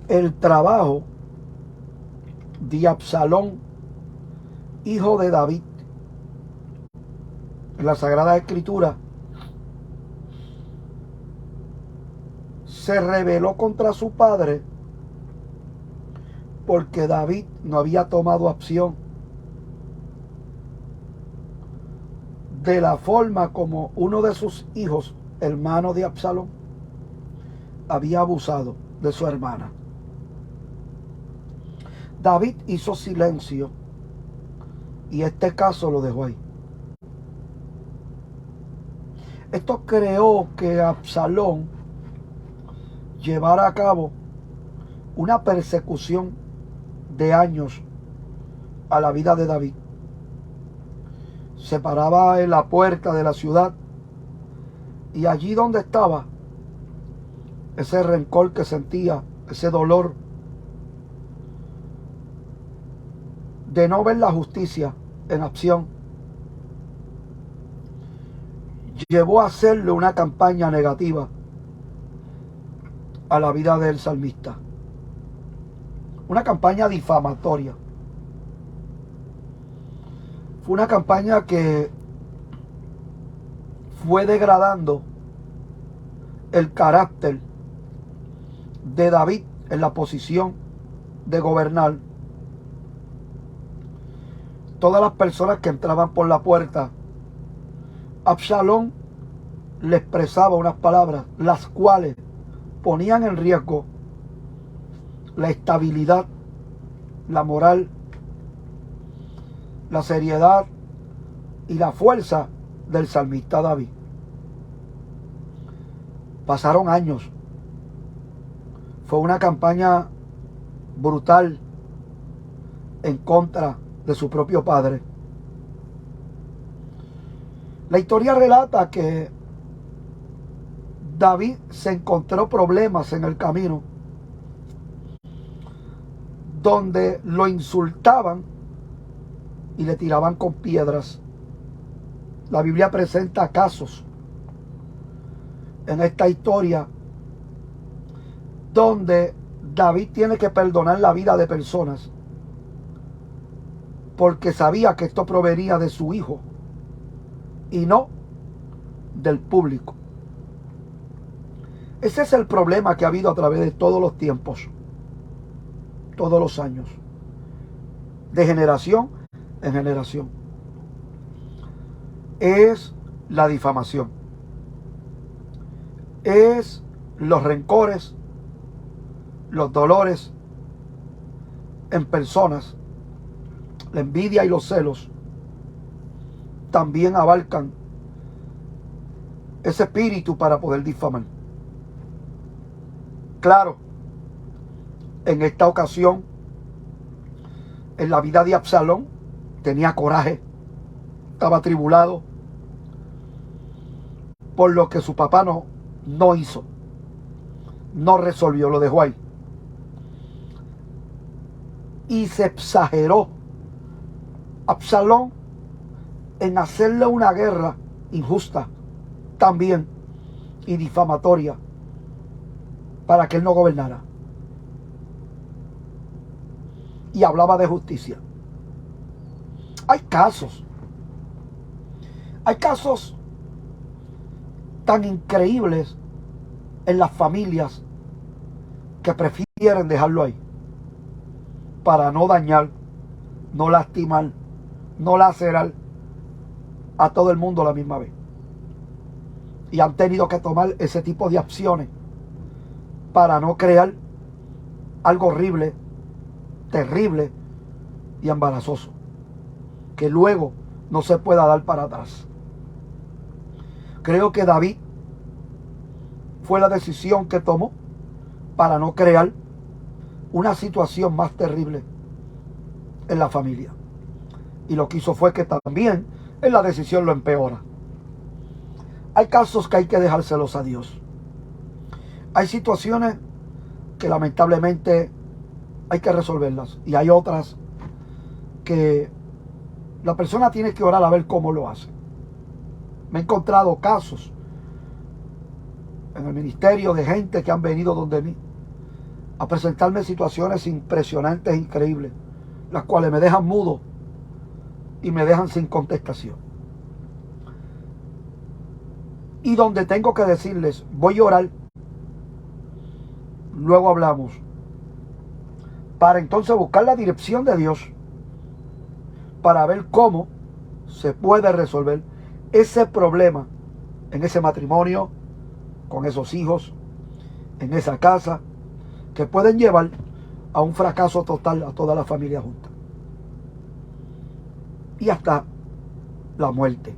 el trabajo de Absalón, hijo de David. En la Sagrada Escritura se rebeló contra su padre porque David no había tomado acción de la forma como uno de sus hijos, hermano de Absalón, había abusado de su hermana. David hizo silencio y este caso lo dejó ahí. Esto creó que Absalón llevara a cabo una persecución de años a la vida de David. Se paraba en la puerta de la ciudad y allí donde estaba, ese rencor que sentía, ese dolor de no ver la justicia en acción, llevó a hacerle una campaña negativa a la vida del salmista. Una campaña difamatoria. Fue una campaña que fue degradando el carácter de David en la posición de gobernar. Todas las personas que entraban por la puerta, Absalón le expresaba unas palabras, las cuales ponían en riesgo la estabilidad, la moral, la seriedad y la fuerza del salmista David. Pasaron años. Fue una campaña brutal en contra de su propio padre. La historia relata que David se encontró problemas en el camino, donde lo insultaban y le tiraban con piedras. La Biblia presenta casos en esta historia donde David tiene que perdonar la vida de personas porque sabía que esto provenía de su hijo y no del público. Ese es el problema que ha habido a través de todos los tiempos, todos los años, de generación en generación. Es la difamación, es los rencores, los dolores en personas. La envidia y los celos también abarcan ese espíritu para poder difamar. Claro, en esta ocasión, en la vida de Absalón, tenía coraje, estaba atribulado por lo que su papá no hizo, no resolvió, lo dejó ahí. Y se exageró Absalón en hacerle una guerra injusta también y difamatoria para que él no gobernara. Y hablaba de justicia. Hay casos tan increíbles en las familias que prefieren dejarlo ahí para no dañar, no lastimar, no lacerar a todo el mundo a la misma vez. Y han tenido que tomar ese tipo de acciones para no crear algo horrible, terrible y embarazoso, que luego no se pueda dar para atrás. Creo que David fue la decisión que tomó para no crear una situación más terrible en la familia. Y lo que hizo fue que también en la decisión lo empeora. Hay casos que hay que dejárselos a Dios. Hay situaciones que lamentablemente hay que resolverlas. Y hay otras que la persona tiene que orar a ver cómo lo hace. Me he encontrado casos en el ministerio de gente que han venido donde mí a presentarme situaciones impresionantes e increíbles, las cuales me dejan mudo y me dejan sin contestación. Y donde tengo que decirles, voy a orar, luego hablamos, para entonces buscar la dirección de Dios, para ver cómo se puede resolver ese problema en ese matrimonio, con esos hijos, en esa casa, que pueden llevar a un fracaso total a toda la familia junta. Y hasta la muerte.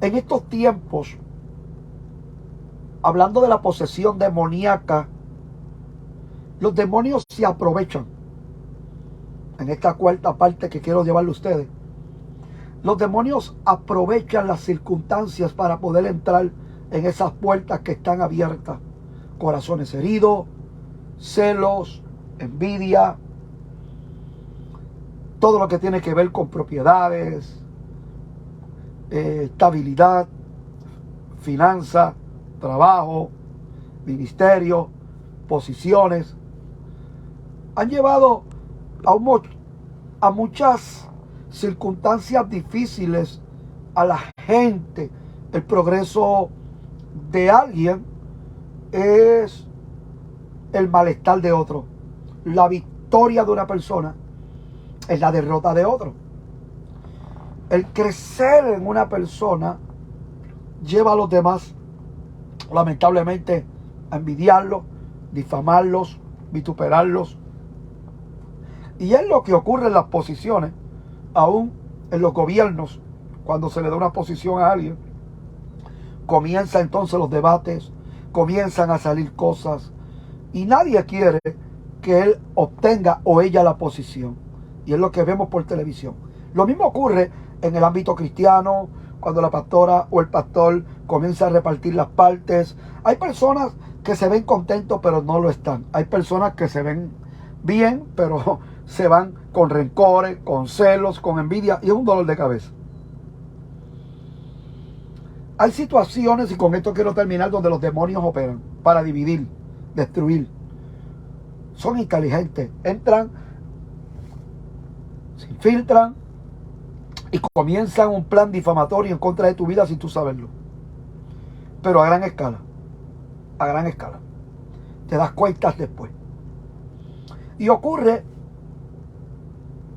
En estos tiempos, hablando de la posesión demoníaca, los demonios se aprovechan. En esta cuarta parte que quiero llevarle a ustedes, los demonios aprovechan las circunstancias para poder entrar en esas puertas que están abiertas. Corazones heridos, celos, envidia, todo lo que tiene que ver con propiedades, estabilidad, finanza, trabajo, ministerio, posiciones. Han llevado a muchas circunstancias difíciles a la gente. El progreso de alguien es el malestar de otro. La victoria de una persona es la derrota de otro. El crecer en una persona lleva a los demás, lamentablemente, a envidiarlos, difamarlos, vituperarlos. Y es lo que ocurre en las posiciones, aún en los gobiernos. Cuando se le da una posición a alguien, comienzan entonces los debates, comienzan a salir cosas, y nadie quiere que él obtenga o ella la posición. Y es lo que vemos por televisión. Lo mismo ocurre en el ámbito cristiano, cuando la pastora o el pastor comienza a repartir las partes. Hay personas que se ven contentos, pero no lo están. Hay personas que se ven bien, pero se van con rencores, con celos, con envidia, y es un dolor de cabeza. Hay situaciones, y con esto quiero terminar, donde los demonios operan para dividir, destruir. Son inteligentes, entran, se infiltran y comienzan un plan difamatorio en contra de tu vida sin tú saberlo. Pero a gran escala, a gran escala. Te das cuenta después. Y ocurre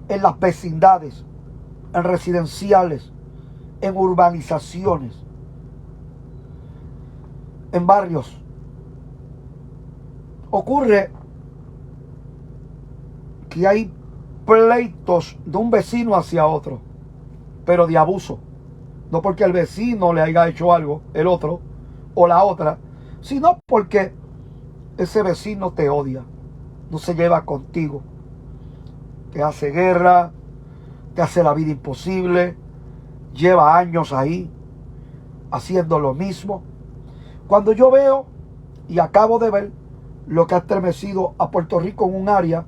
en las vecindades, en residenciales, en urbanizaciones, en barrios. Ocurre que hay pleitos de un vecino hacia otro, pero de abuso. No porque el vecino le haya hecho algo, el otro o la otra, sino porque ese vecino te odia, no se lleva contigo, te hace guerra, te hace la vida imposible, lleva años ahí haciendo lo mismo. Cuando yo veo y acabo de ver lo que ha estremecido a Puerto Rico en un área,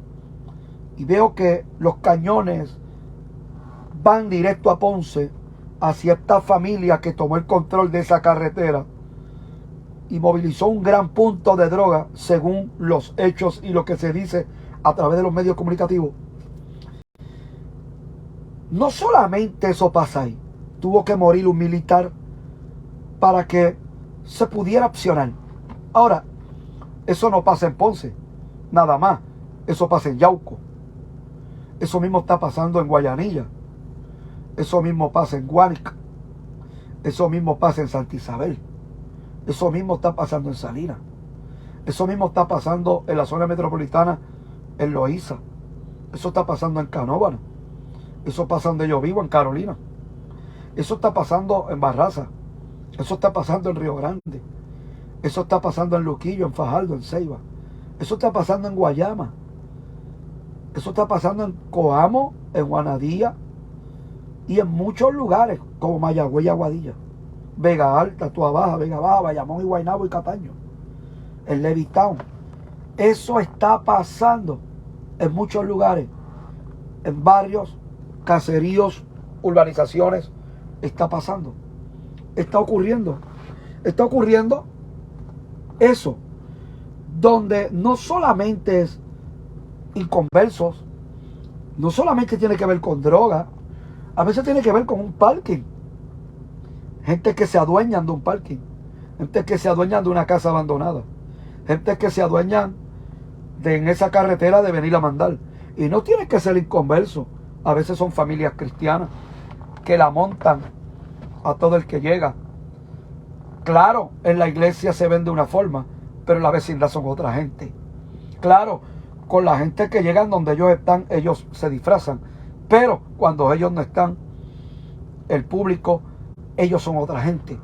y veo que los cañones van directo a Ponce, hacia esta familia que tomó el control de esa carretera y movilizó un gran punto de droga, según los hechos y lo que se dice a través de los medios comunicativos. No solamente eso pasa ahí, tuvo que morir un militar para que se pudiera accionar. Ahora, eso no pasa en Ponce, nada más, eso pasa en Yauco, eso mismo está pasando en Guayanilla, eso mismo pasa en Guánica, eso mismo pasa en Santa Isabel, eso mismo está pasando en Salinas, eso mismo está pasando en la zona metropolitana, en Loíza, eso está pasando en Canóvana, eso pasa donde yo vivo, en Carolina, eso está pasando en Barraza, eso está pasando en Río Grande, eso está pasando en Luquillo, en Fajardo, en Ceiba, eso está pasando en Guayama, eso está pasando en Coamo, en Juanadía y en muchos lugares como Mayagüez y Aguadilla, Vega Alta, Tua Baja, Vega Baja, Bayamón y Guaynabo y Cataño, en Levittown. Eso está pasando en muchos lugares, en barrios, caseríos, urbanizaciones. Está pasando, está ocurriendo eso, donde no solamente es inconversos, no solamente tiene que ver con droga, a veces tiene que ver con un parking. Gente que se adueñan de un parking, gente que se adueñan de una casa abandonada, gente que se adueñan de en esa carretera de venir a mandar. Y no tiene que ser inconverso, a veces son familias cristianas que la montan a todo el que llega. Claro, en la iglesia se ven de una forma, pero en la vecindad son otra gente. Claro, con la gente que llegan donde ellos están, ellos se disfrazan, pero cuando ellos no están, el público, ellos son otra gente.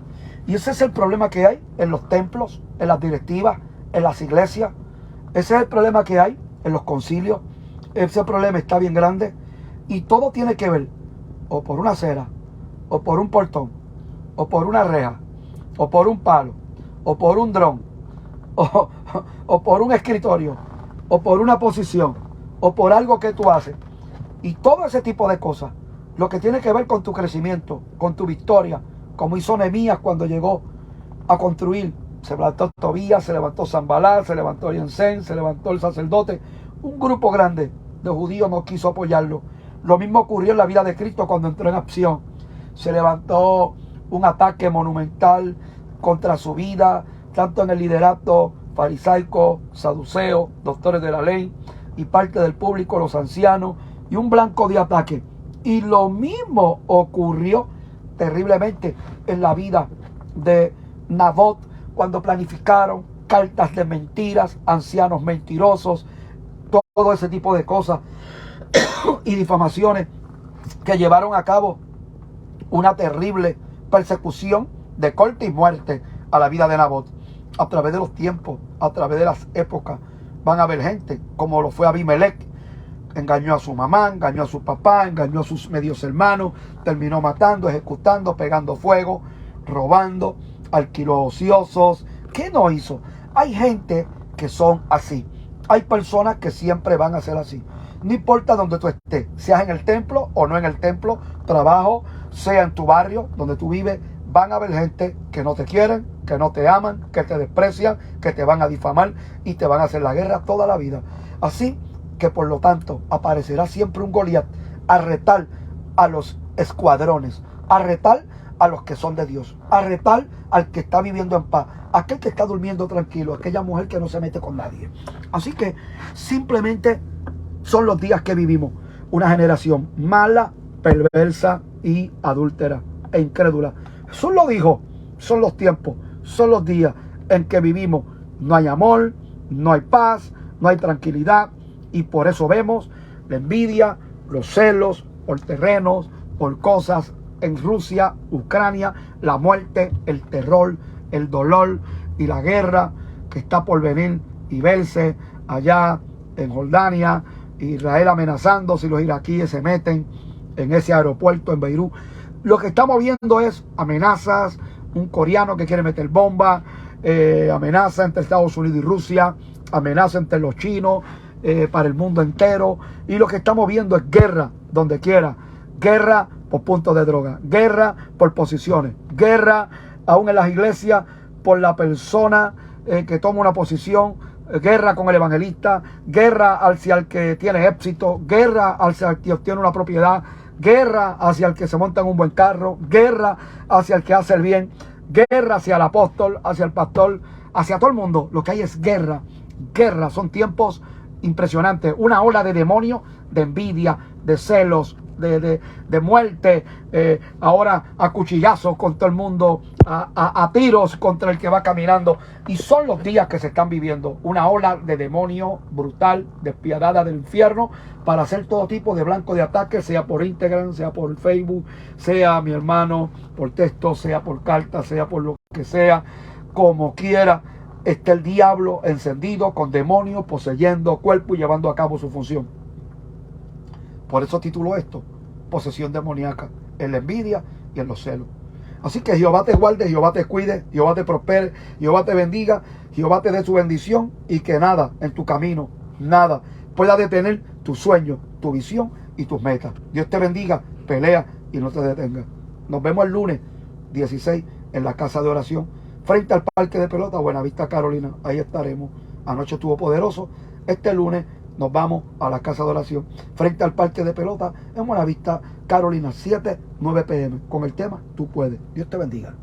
Y ese es el problema que hay en los templos, en las directivas, en las iglesias. Ese es el problema que hay en los concilios. Ese problema está bien grande. Y todo tiene que ver o por una acera, o por un portón, o por una reja, o por un palo, o por un dron, o por un escritorio, o por una posición, o por algo que tú haces. Y todo ese tipo de cosas, lo que tiene que ver con tu crecimiento, con tu victoria, como hizo Nehemías cuando llegó a construir. Se levantó Tobías, se levantó Sanballat, se levantó Aliancén, se levantó el sacerdote. Un grupo grande de judíos no quiso apoyarlo. Lo mismo ocurrió en la vida de Cristo cuando entró en acción. Se levantó un ataque monumental contra su vida, tanto en el liderato farisaico, saduceo, doctores de la ley y parte del público, los ancianos, y un blanco de ataque. Y lo mismo ocurrió terriblemente en la vida de Nabot, cuando planificaron cartas de mentiras, ancianos mentirosos, todo ese tipo de cosas y difamaciones que llevaron a cabo una terrible persecución de corte y muerte a la vida de Nabot. A través de los tiempos, a través de las épocas, van a haber gente como lo fue Abimelech. Engañó a su mamá, engañó a su papá, engañó a sus medios hermanos, terminó matando, ejecutando, pegando fuego, robando, alquiló ociosos. ¿Qué no hizo? Hay gente que son así. Hay personas que siempre van a ser así. No importa donde tú estés, seas en el templo o no en el templo, trabajo, sea en tu barrio donde tú vives, van a haber gente que no te quieren, que no te aman, que te desprecian, que te van a difamar y te van a hacer la guerra toda la vida. Así que por lo tanto aparecerá siempre un Goliat a retar a los escuadrones, a retar a los que son de Dios, a retar al que está viviendo en paz, aquel que está durmiendo tranquilo, aquella mujer que no se mete con nadie. Así que simplemente son los días que vivimos, una generación mala, perversa y adúltera e incrédula. Jesús lo dijo, son los tiempos, son los días en que vivimos. No hay amor, no hay paz, no hay tranquilidad. Y por eso vemos la envidia, los celos por terrenos, por cosas en Rusia, Ucrania, la muerte, el terror, el dolor y la guerra que está por venir y verse allá en Jordania, Israel amenazando si los iraquíes se meten en ese aeropuerto en Beirut. Lo que estamos viendo es amenazas, un coreano que quiere meter bomba, amenaza entre Estados Unidos y Rusia, amenaza entre los chinos, para el mundo entero. Y lo que estamos viendo es guerra donde quiera, guerra por puntos de droga, guerra por posiciones, guerra aún en las iglesias por la persona que toma una posición, guerra con el evangelista, guerra hacia el que tiene éxito, guerra hacia el que obtiene una propiedad, guerra hacia el que se monta en un buen carro, guerra hacia el que hace el bien, guerra hacia el apóstol, hacia el pastor, hacia todo el mundo. Lo que hay es guerra, guerra. Son tiempos impresionante, una ola de demonios, de envidia, de celos, de muerte, ahora a cuchillazos con todo el mundo, a tiros contra el que va caminando. Y son los días que se están viviendo, una ola de demonio brutal, despiadada del infierno, para hacer todo tipo de blanco de ataque, sea por Instagram, sea por Facebook, sea, mi hermano, por texto, sea por carta, sea por lo que sea, como quiera. Está el diablo encendido con demonios, poseyendo cuerpo y llevando a cabo su función. Por eso tituló esto, posesión demoníaca, en la envidia y en los celos. Así que Jehová te guarde, Jehová te cuide, Jehová te prospere, Jehová te bendiga, Jehová te dé su bendición y que nada en tu camino, nada pueda detener tu sueño, tu visión y tus metas. Dios te bendiga, pelea y no te detenga. Nos vemos el lunes 16 en la casa de oración. frente al parque de pelota Buenavista, Carolina. Ahí estaremos. Anoche estuvo poderoso. Este lunes nos vamos a la casa de oración frente al parque de pelota en Buenavista, Carolina, 7, 9 p.m. con el tema Tú Puedes. Dios te bendiga.